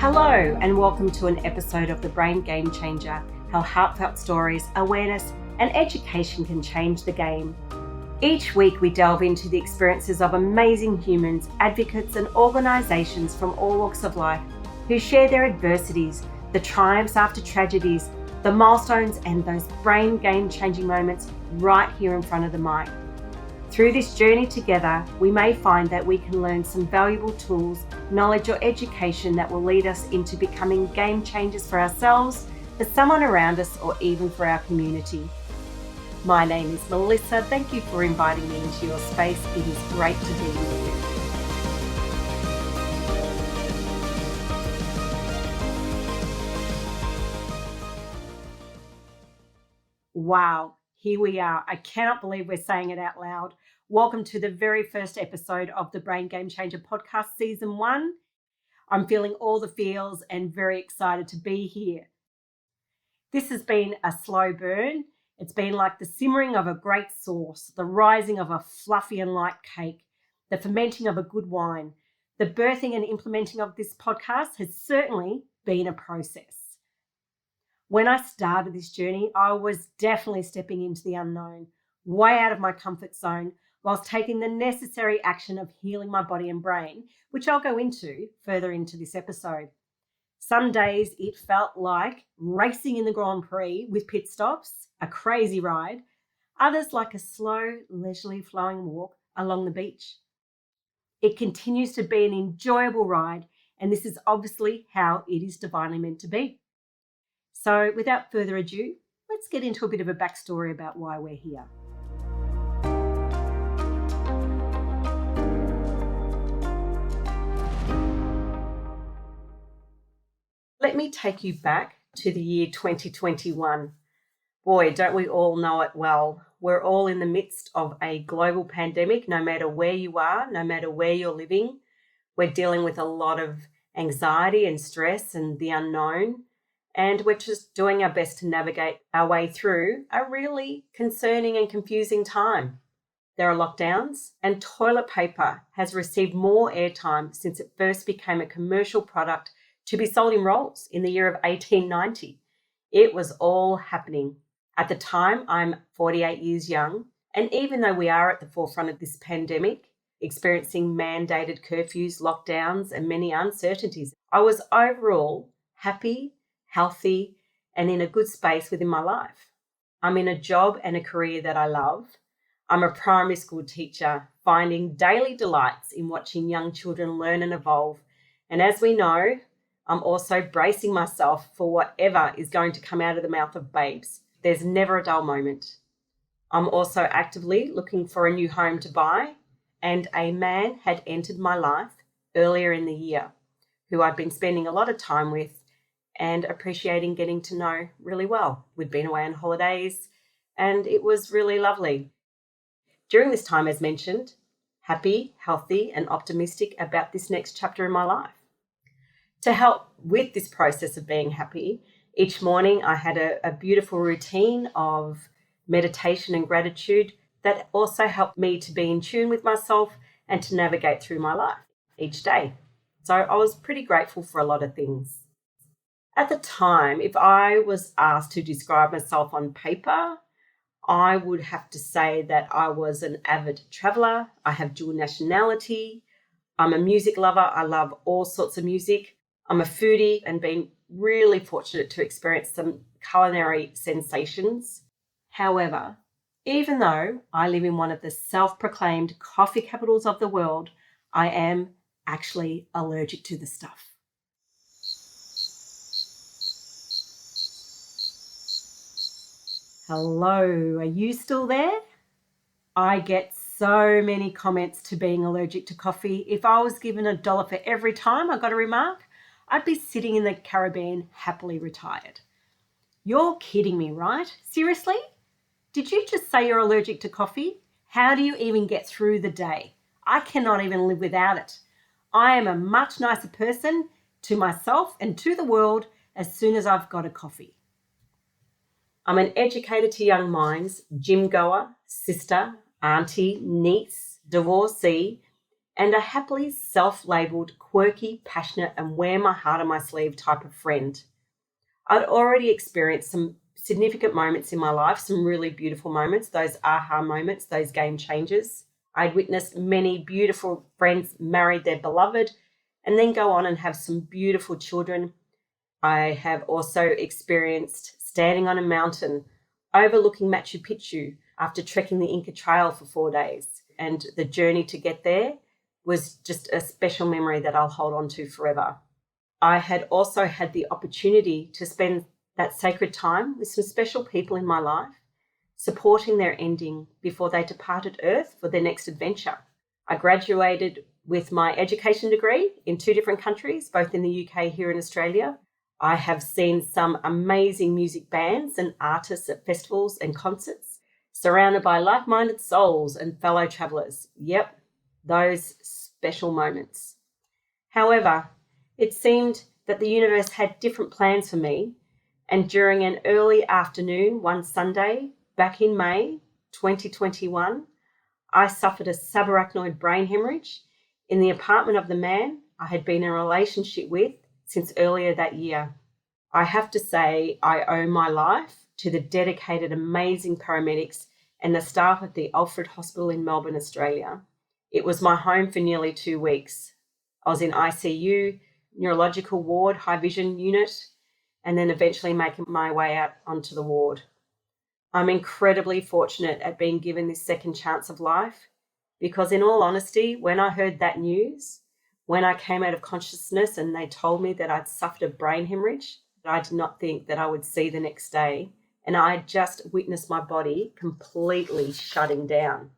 Hello and welcome to an episode of The Brain Game Changer, how heartfelt stories, awareness and education can change the game. Each week we delve into the experiences of amazing humans, advocates and organisations from all walks of life who share their adversities, the triumphs after tragedies, the milestones and those brain game changing moments right here in front of the mic. Through this journey together, we may find that we can learn some valuable tools, knowledge or education that will lead us into becoming game changers for ourselves, for someone around us, or even for our community. My name is Melissa. Thank you for inviting me into your space. It is great to be with you. Wow. Here we are. I cannot believe we're saying it out loud. Welcome to the very first episode of the Brain Game Changer podcast, season 1. I'm feeling all the feels and very excited to be here. This has been a slow burn. It's been like the simmering of a great sauce, the rising of a fluffy and light cake, the fermenting of a good wine. The birthing and implementing of this podcast has certainly been a process. When I started this journey, I was definitely stepping into the unknown, way out of my comfort zone, whilst taking the necessary action of healing my body and brain, which I'll go into further into this episode. Some days it felt like racing in the Grand Prix with pit stops, a crazy ride, others like a slow, leisurely flowing walk along the beach. It continues to be an enjoyable ride, and this is obviously how it is divinely meant to be. So without further ado, let's get into a bit of a backstory about why we're here. Let me take you back to the year 2021. Boy, don't we all know it well. We're all in the midst of a global pandemic, no matter where you are, no matter where you're living. We're dealing with a lot of anxiety and stress and the unknown. And we're just doing our best to navigate our way through a really concerning and confusing time. There are lockdowns, and toilet paper has received more airtime since it first became a commercial product to be sold in rolls in the year of 1890. It was all happening. At the time, I'm 48 years young, and even though we are at the forefront of this pandemic, experiencing mandated curfews, lockdowns, and many uncertainties, I was overall happy, healthy, and in a good space within my life. I'm in a job and a career that I love. I'm a primary school teacher, finding daily delights in watching young children learn and evolve. And as we know, I'm also bracing myself for whatever is going to come out of the mouth of babes. There's never a dull moment. I'm also actively looking for a new home to buy, and a man had entered my life earlier in the year who I'd been spending a lot of time with and appreciating getting to know really well. We'd been away on holidays and it was really lovely. During this time, as mentioned, happy, healthy, and optimistic about this next chapter in my life. To help with this process of being happy, each morning I had a beautiful routine of meditation and gratitude that also helped me to be in tune with myself and to navigate through my life each day. So I was pretty grateful for a lot of things. At the time, if I was asked to describe myself on paper, I would have to say that I was an avid traveller. I have dual nationality. I'm a music lover. I love all sorts of music. I'm a foodie and been really fortunate to experience some culinary sensations. However, even though I live in one of the self-proclaimed coffee capitals of the world, I am actually allergic to the stuff. Hello, are you still there? I get so many comments to being allergic to coffee. If I was given $1 for every time I got a remark, I'd be sitting in the Caribbean happily retired. You're kidding me, right? Seriously? Did you just say you're allergic to coffee? How do you even get through the day? I cannot even live without it. I am a much nicer person to myself and to the world as soon as I've got a coffee. I'm an educator to young minds, gym goer, sister, auntie, niece, divorcee, and a happily self-labelled, quirky, passionate, and wear my heart on my sleeve type of friend. I'd already experienced some significant moments in my life, some really beautiful moments, those aha moments, those game changers. I'd witnessed many beautiful friends marry their beloved and then go on and have some beautiful children. I have also experienced standing on a mountain overlooking Machu Picchu after trekking the Inca Trail for 4 days. And the journey to get there was just a special memory that I'll hold on to forever. I had also had the opportunity to spend that sacred time with some special people in my life, supporting their ending before they departed Earth for their next adventure. I graduated with my education degree in 2 different countries, both in the UK, here in Australia. I have seen some amazing music bands and artists at festivals and concerts, surrounded by like-minded souls and fellow travellers. Yep, those special moments. However, it seemed that the universe had different plans for me, and during an early afternoon one Sunday back in May 2021, I suffered a subarachnoid brain hemorrhage in the apartment of the man I had been in a relationship with since earlier that year. I have to say I owe my life to the dedicated, amazing paramedics and the staff at the Alfred Hospital in Melbourne, Australia. It was my home for nearly 2 weeks. I was in ICU, neurological ward, high vision unit, and then eventually making my way out onto the ward. I'm incredibly fortunate at being given this second chance of life because, in all honesty, when I heard that news, when I came out of consciousness and they told me that I'd suffered a brain hemorrhage, I did not think that I would see the next day, and I had just witnessed my body completely shutting down.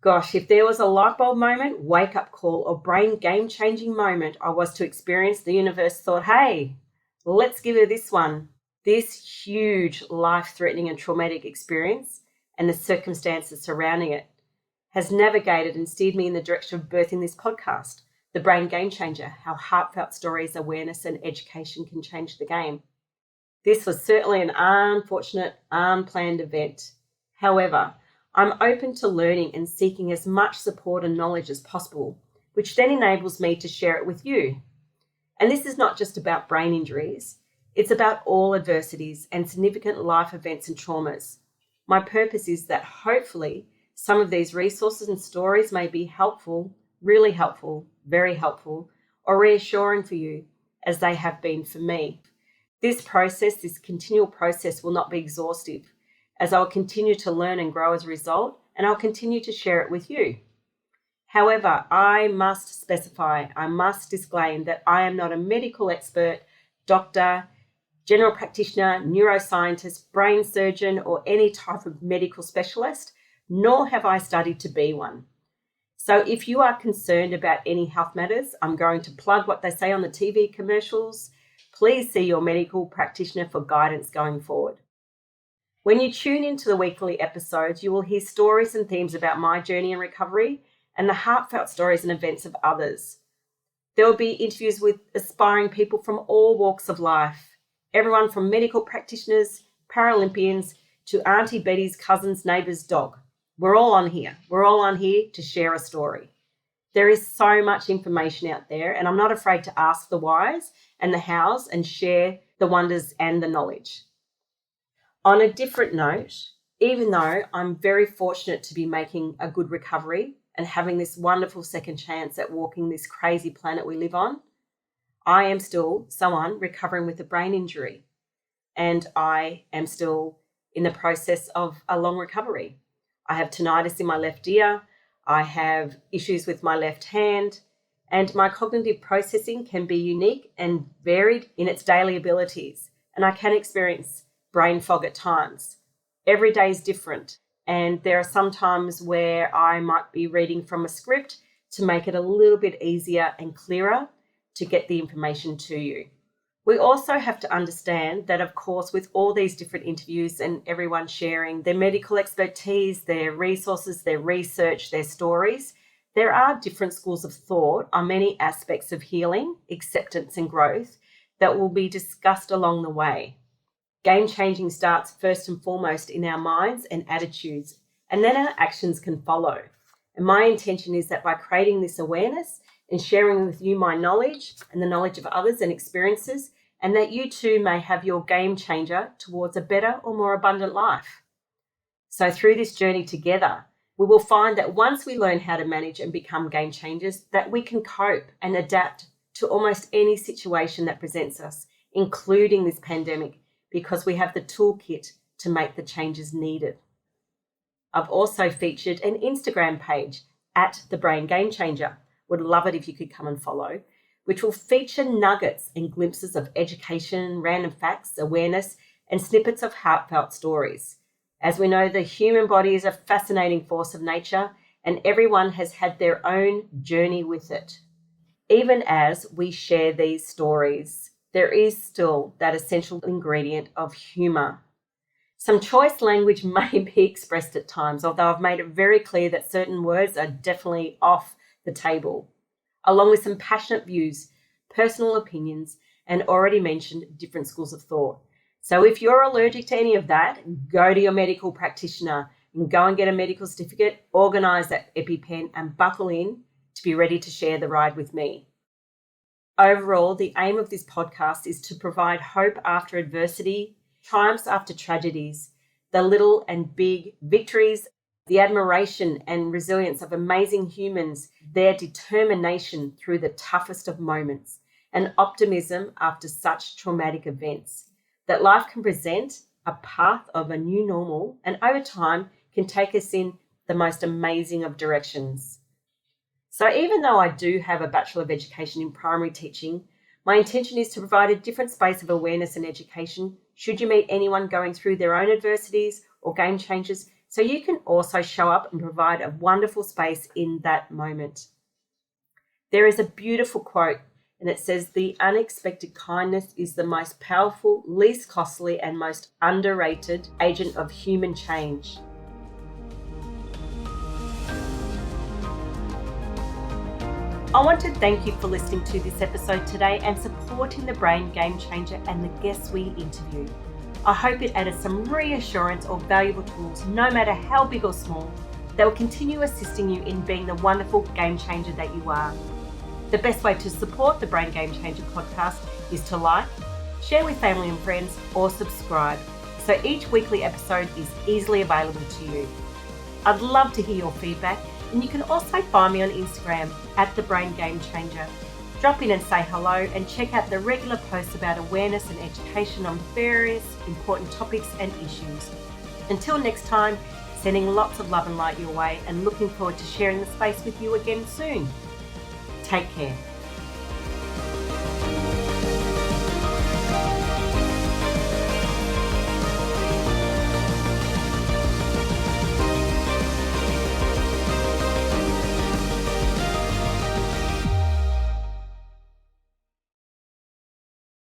Gosh, if there was a light bulb moment, wake-up call, or brain game-changing moment I was to experience, the universe thought, hey, let's give her this one. This huge life-threatening and traumatic experience and the circumstances surrounding it has navigated and steered me in the direction of birthing this podcast, The Brain Game Changer, how heartfelt stories, awareness and education can change the game. This was certainly an unfortunate, unplanned event. However, I'm open to learning and seeking as much support and knowledge as possible, which then enables me to share it with you. And this is not just about brain injuries. It's about all adversities and significant life events and traumas. My purpose is that hopefully some of these resources and stories may be helpful, really helpful, very helpful, or reassuring for you as they have been for me. This continual process will not be exhaustive, as I'll continue to learn and grow as a result, and I'll continue to share it with you. However, I must disclaim that I am not a medical expert, doctor, general practitioner, neuroscientist, brain surgeon, or any type of medical specialist, nor have I studied to be one. So if you are concerned about any health matters, I'm going to plug what they say on the TV commercials. Please see your medical practitioner for guidance going forward. When you tune into the weekly episodes, you will hear stories and themes about my journey and recovery and the heartfelt stories and events of others. There will be interviews with aspiring people from all walks of life, everyone from medical practitioners, Paralympians, to Auntie Betty's cousin's neighbour's dog. We're all on here. We're all on here to share a story. There is so much information out there, and I'm not afraid to ask the whys and the hows and share the wonders and the knowledge. On a different note, even though I'm very fortunate to be making a good recovery and having this wonderful second chance at walking this crazy planet we live on, I am still someone recovering with a brain injury, and I am still in the process of a long recovery. I have tinnitus in my left ear, I have issues with my left hand, and my cognitive processing can be unique and varied in its daily abilities, and I can experience brain fog at times. Every day is different, and there are some times where I might be reading from a script to make it a little bit easier and clearer to get the information to you. We also have to understand that, of course, with all these different interviews and everyone sharing their medical expertise, their resources, their research, their stories, there are different schools of thought on many aspects of healing, acceptance and growth that will be discussed along the way. Game changing starts first and foremost in our minds and attitudes, and then our actions can follow. And my intention is that by creating this awareness and sharing with you my knowledge and the knowledge of others and experiences, and that you too may have your game changer towards a better or more abundant life. So through this journey together, we will find that once we learn how to manage and become game changers, that we can cope and adapt to almost any situation that presents us, including this pandemic, because we have the toolkit to make the changes needed. I've also featured an Instagram page at The Brain Game Changer. Would love it if you could come and follow, which will feature nuggets and glimpses of education, random facts, awareness, and snippets of heartfelt stories. As we know, the human body is a fascinating force of nature, and everyone has had their own journey with it. Even as we share these stories, there is still that essential ingredient of humour. Some choice language may be expressed at times, although I've made it very clear that certain words are definitely off the table, along with some passionate views, personal opinions, and already mentioned different schools of thought. So if you're allergic to any of that, go to your medical practitioner and go and get a medical certificate, organise that EpiPen and buckle in to be ready to share the ride with me. Overall, the aim of this podcast is to provide hope after adversity, triumphs after tragedies, the little and big victories, the admiration and resilience of amazing humans, their determination through the toughest of moments, and optimism after such traumatic events. That life can present a path of a new normal and over time can take us in the most amazing of directions. So even though I do have a Bachelor of Education in primary teaching, my intention is to provide a different space of awareness and education should you meet anyone going through their own adversities or game changes, so you can also show up and provide a wonderful space in that moment. There is a beautiful quote, and it says, "The unexpected kindness is the most powerful, least costly, and most underrated agent of human change." I want to thank you for listening to this episode today and supporting the Brain Game Changer and the guests we interview. I hope it added some reassurance or valuable tools, no matter how big or small, that will continue assisting you in being the wonderful game changer that you are. The best way to support the Brain Game Changer podcast is to like, share with family and friends, or subscribe, so each weekly episode is easily available to you. I'd love to hear your feedback, and you can also find me on Instagram at The Brain Game Changer. Drop in and say hello, and check out the regular posts about awareness and education on various important topics and issues. Until next time, sending lots of love and light your way, and looking forward to sharing the space with you again soon. Take care.